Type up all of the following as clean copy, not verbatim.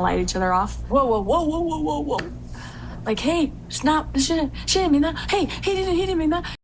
light each other off. Whoa, whoa, whoa, whoa, whoa, whoa, whoa. Like, hey, stop. She didn't mean that. Hey, he didn't mean that.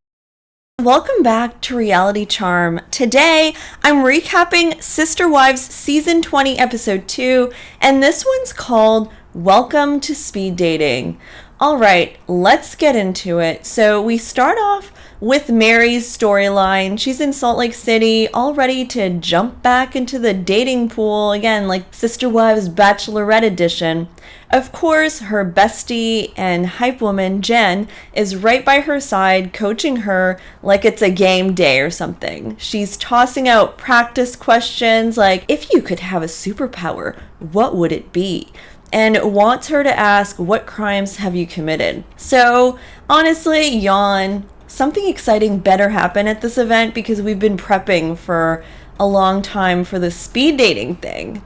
Welcome back to Reality Charm. Today, I'm recapping Sister Wives Season 20, Episode 2, and this one's called Welcome to Speed Dating. Alright, let's get into it. So we start off with Mary's storyline. She's in Salt Lake City, all ready to jump back into the dating pool, again, like Sister Wives Bachelorette Edition. Of course, her bestie and hype woman, Jen, is right by her side, coaching her like it's a game day or something. She's tossing out practice questions like, if you could have a superpower, what would it be? And wants her to ask, what crimes have you committed? So, honestly, yawn. Something exciting better happen at this event because we've been prepping for a long time for the speed dating thing.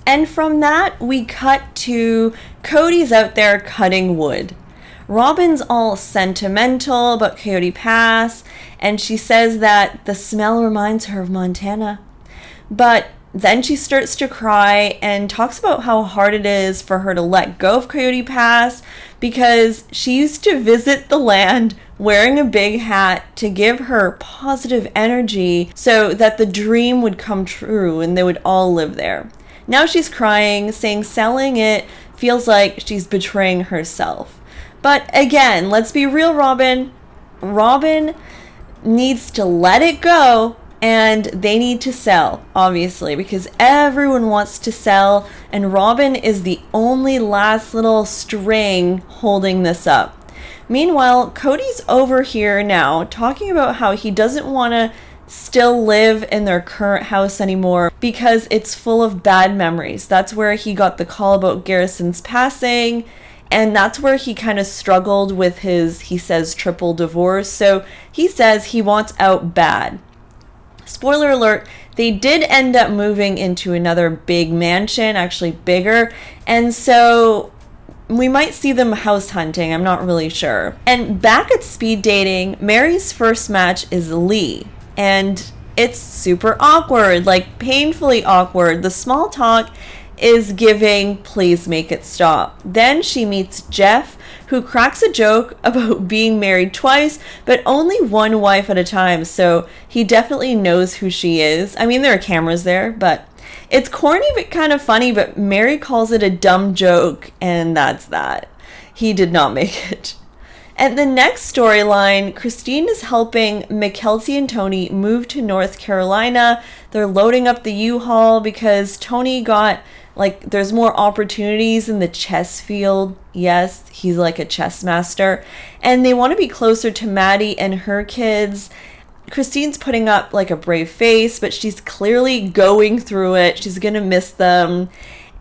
And from that, we cut to Cody's out there cutting wood. Robyn's all sentimental about Coyote Pass, and she says that the smell reminds her of Montana. But then she starts to cry and talks about how hard it is for her to let go of Coyote Pass because she used to visit the land wearing a big hat to give her positive energy so that the dream would come true and they would all live there. Now she's crying, saying selling it feels like she's betraying herself. But again, let's be real, Robyn. Robyn needs to let it go, and they need to sell, obviously, because everyone wants to sell, and Robyn is the only last little string holding this up. Meanwhile, Cody's over here now talking about how he doesn't want to still live in their current house anymore because it's full of bad memories. That's where he got the call about Garrison's passing, and that's where he kind of struggled with his, he says, triple divorce. So he says he wants out bad. Spoiler alert, they did end up moving into another big mansion, actually bigger, and so we might see them house hunting, I'm not really sure. And back at speed dating, Mary's first match is Lee. And it's super awkward, like painfully awkward. The small talk is giving, please make it stop. Then she meets Jeff, who cracks a joke about being married twice, but only one wife at a time. So he definitely knows who she is. I mean, there are cameras there, but it's corny but kind of funny, but Mary calls it a dumb joke, and that's that. He did not make it. And the next storyline, Christine is helping Mykelti and Tony move to North Carolina. They're loading up the U-Haul because Tony got, there's more opportunities in the chess field. Yes, he's like a chess master. And they want to be closer to Maddie and her kids. Christine's putting up a brave face, but she's clearly going through it. She's going to miss them.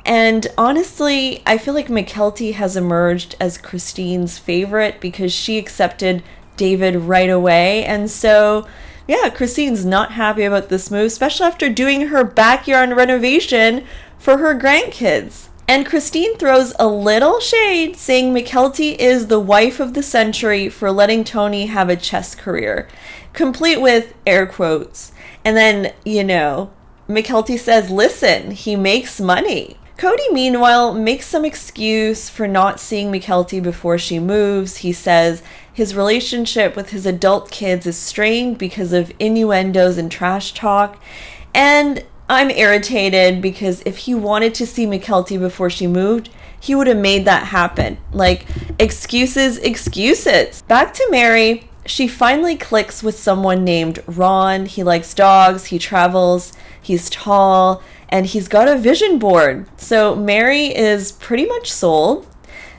And honestly, I feel like Mykelti has emerged as Christine's favorite because she accepted David right away. And so, yeah, Christine's not happy about this move, especially after doing her backyard renovation for her grandkids. And Christine throws a little shade, saying Mykelti is the wife of the century for letting Tony have a chess career, complete with air quotes. And then, Mykelti says, listen, he makes money. Cody, meanwhile, makes some excuse for not seeing Mykelti before she moves. He says his relationship with his adult kids is strained because of innuendos and trash talk. And I'm irritated because if he wanted to see Mykelti before she moved, he would have made that happen. Excuses. Back to Mary. She finally clicks with someone named Ron. He likes dogs, he travels, he's tall, and he's got a vision board. So Mary is pretty much sold.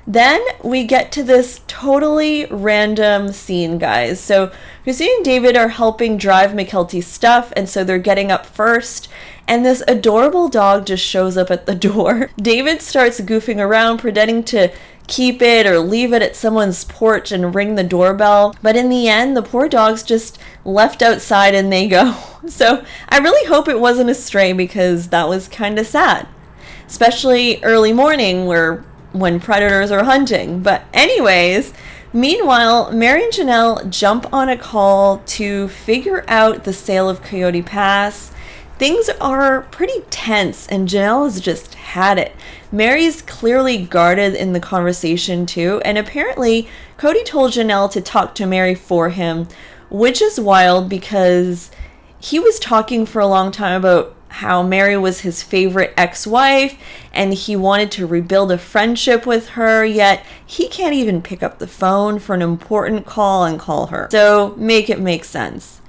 Then we get to this totally random scene, guys. So Christine and David are helping drive Mykelti's stuff, and so they're getting up first. And this adorable dog just shows up at the door. David starts goofing around, pretending to keep it or leave it at someone's porch and ring the doorbell. But in the end, the poor dog's just left outside and they go. So I really hope it wasn't a stray because that was kind of sad. Especially early morning when predators are hunting. But anyways, meanwhile, Mary and Janelle jump on a call to figure out the sale of Coyote Pass. things are pretty tense and Janelle has just had it. Mary's clearly guarded in the conversation too, and apparently Cody told Janelle to talk to Mary for him, which is wild because he was talking for a long time about how Mary was his favorite ex-wife and he wanted to rebuild a friendship with her, yet he can't even pick up the phone for an important call and call her. So make it make sense.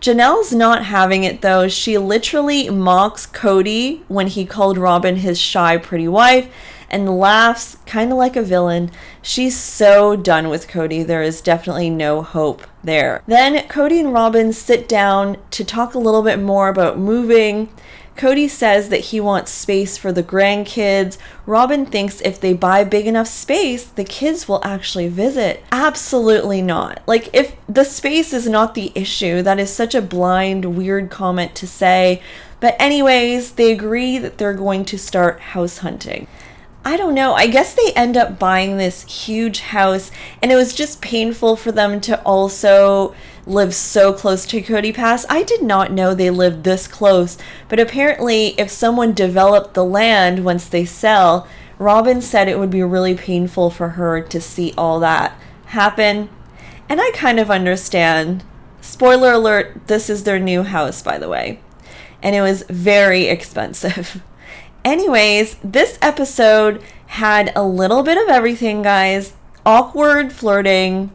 Janelle's not having it though. She literally mocks Cody when he called ROBYN his shy pretty wife and laughs kind of like a villain. She's so done with Cody. There is definitely no hope there. Then Cody and ROBYN sit down to talk a little bit more about moving. Cody says that he wants space for the grandkids. ROBYN thinks if they buy big enough space, the kids will actually visit. Absolutely not. Like, if the space is not the issue, that is such a blind, weird comment to say. But anyways, they agree that they're going to start house hunting. I don't know, I guess they end up buying this huge house and it was just painful for them to also live so close to Cody Pass. I did not know they lived this close, but apparently if someone developed the land once they sell, ROBYN said it would be really painful for her to see all that happen. And I kind of understand. Spoiler alert, this is their new house, by the way. And it was very expensive. Anyways, this episode had a little bit of everything, guys. Awkward flirting,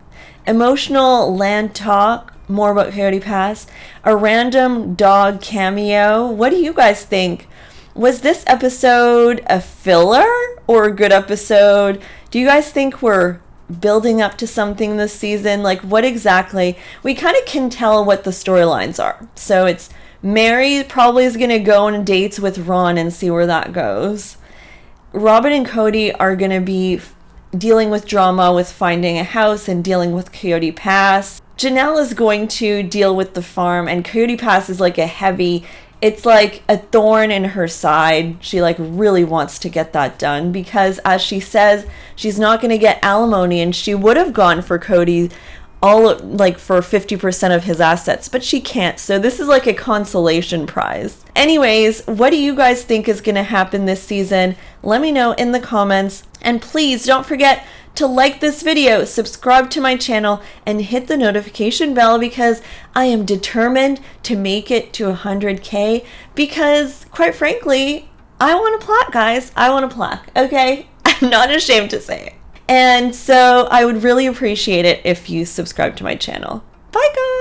emotional land talk, more about Coyote Pass, a random dog cameo. What do you guys think? Was this episode a filler or a good episode? Do you guys think we're building up to something this season? Like, what exactly? We kind of can tell what the storylines are. So it's Mary probably is going to go on dates with Ron and see where that goes. ROBYN and Cody are going to be dealing with drama with finding a house and dealing with Coyote Pass. Janelle is going to deal with the farm, and Coyote Pass is like it's like a thorn in her side. She like really wants to get that done because, as she says, she's not going to get alimony, and she would have gone for Cody for 50% of his assets, but she can't. So this is like a consolation prize. Anyways, what do you guys think is going to happen this season? Let me know in the comments. And please don't forget to like this video, subscribe to my channel, and hit the notification bell because I am determined to make it to 100K because, quite frankly, I want a plaque, guys. I want a plaque, okay? I'm not ashamed to say it. And so I would really appreciate it if you subscribe to my channel. Bye, guys!